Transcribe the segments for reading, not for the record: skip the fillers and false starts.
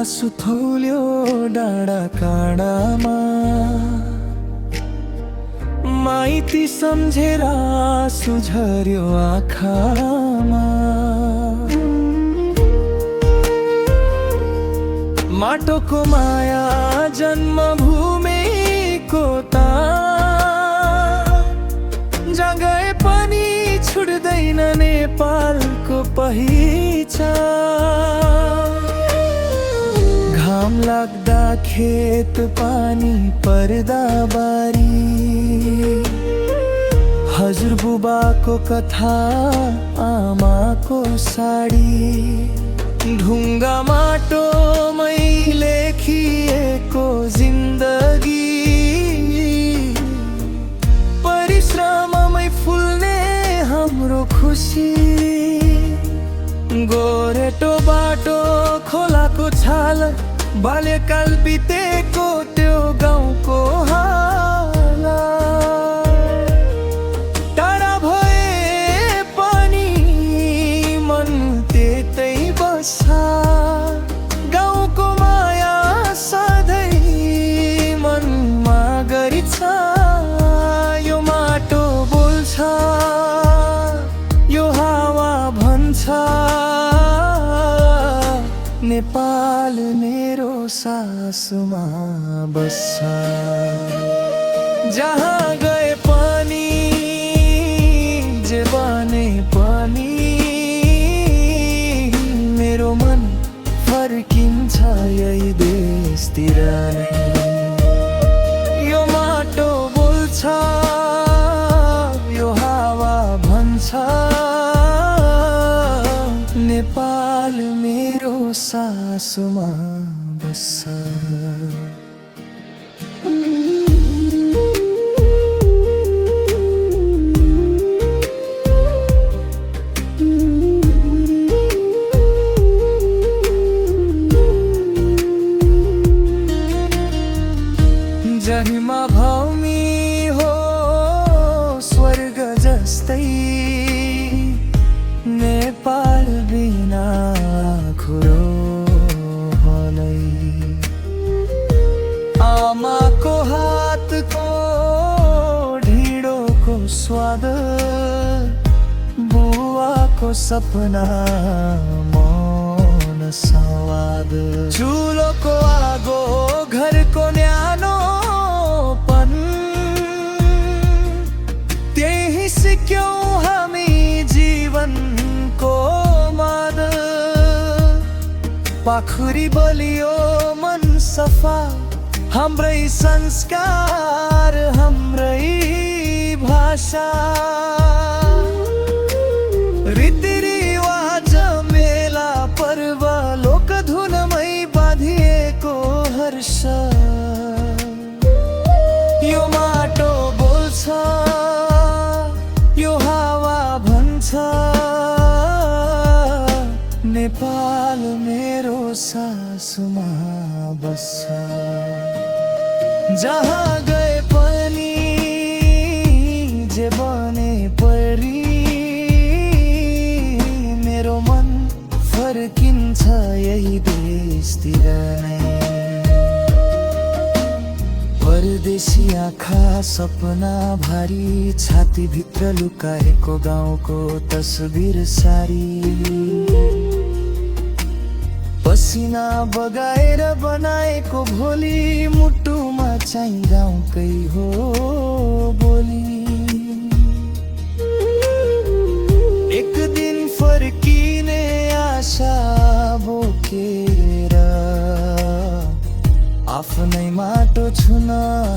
सुथौल्यो डाँडा काँडामा, माइती सम्झेर सुझर्यो आँखामा। माटोको माया जन्मभूमिको त जहाँ गए पनि छुट्दैन नेपालको पहिचान। घाम लाग्दा खेत पानी पर्दा बारी, हजुरबुबाको कथा आमाको साडी, ढुङ्गा माटोमै लेखिएको जिन्दगी, परिश्रममै फुल्ने हाम्रो खुसी। गोरेटो बाटो खोलाको छाल, बाल्यकाल बितेको त्यो गाउँको हाला। टाढा भए पनि मन त्यतै बस्छ, गाउँको माया सधैँ मनमा गरिछ। यो माटो बोल्छ, यो हावा भन्छ, नेपाल मेरो सासुमा बस्छ। जहाँ गए पनि जे बने पनि मेरो मन फर्किन्छ यही देशतिर नै। यो माटो बोल्छ, यो हावा भन्छ, नेपाल मेरो सासुमा बस्छ। जहीमा भूमि हो स्वर्ग जस्तै, नेपाल बिना खुरो हलै। आमाको हातको ढिँडोको स्वाद, बुवाको सपना मन सवाद, चुलोको आगो घरको न्यानोपन, त्यही सिक्यौं हामी जीवनको मद। पाखुरी बलियो मन सफा, हाम्रै संस्कार हाम्रै भाषा। रीतिरिवाज मेला पर्व लोकधुनमै बाँधिएको हर्ष। यो माटो बोल्छ, यो हावा भन्छ, नेपाल मेरो सासुमा बस्छ। जहाँ गए पनि जे बने परी मेरो मन फर्किन्छ यही देशतिर नै। परदेशी आँखा सपना भारी, छातीभित्र लुकाएको गाउँको तस्बिर सारी, पसिना बगाएर बनाएको भोलि, मुटुमा चाहिँ गाउँकै हो बोली। एक दिन फर्किने आशा बोकेर, आफ्नै माटो छुन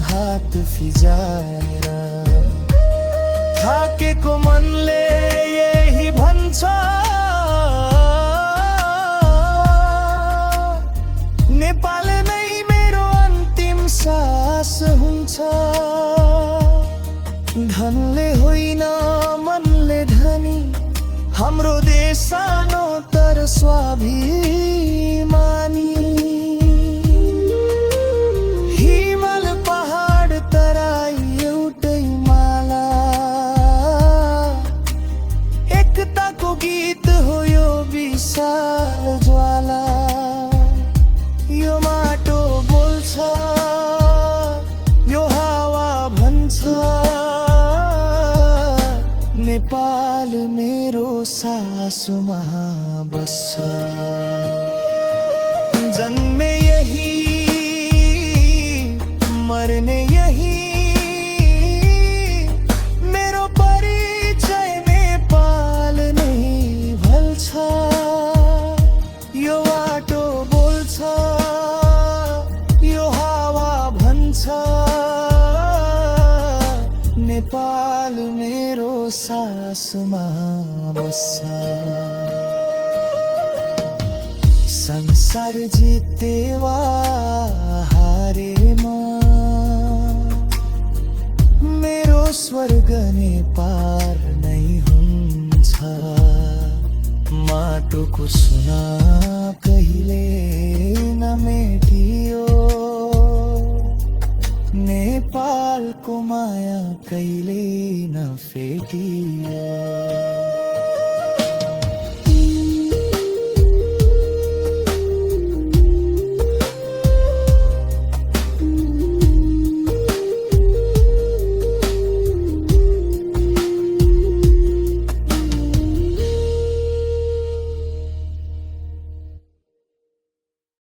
हात फिजाएर, थाकेको मनले यही भन्छ, नेपाल नै मेरो अन्तिम सास हुन्छ। धनले होइन मनले धनी, हाम्रो देश सानो तर स्वाभिमानी। हिमाल पहाड तराई एउटै माला, एकताको गीत हो यो विशाल ज्वाला। सासुमा बस्छ। जन्मे यही मर्ने यही, मेरो परिचय नेपाल नै भल्छ। यो बाटो बोल्छ, यो हावा भन्छ, नेपाल मेरो सासुमा बस्छ। संसार जिते वा हारेमा, मेरो स्वर्ग नेपाल नै हुन्छ। माटोको सुना कहिले नमेटियो, नेपालको माया कहिले नफेटियो।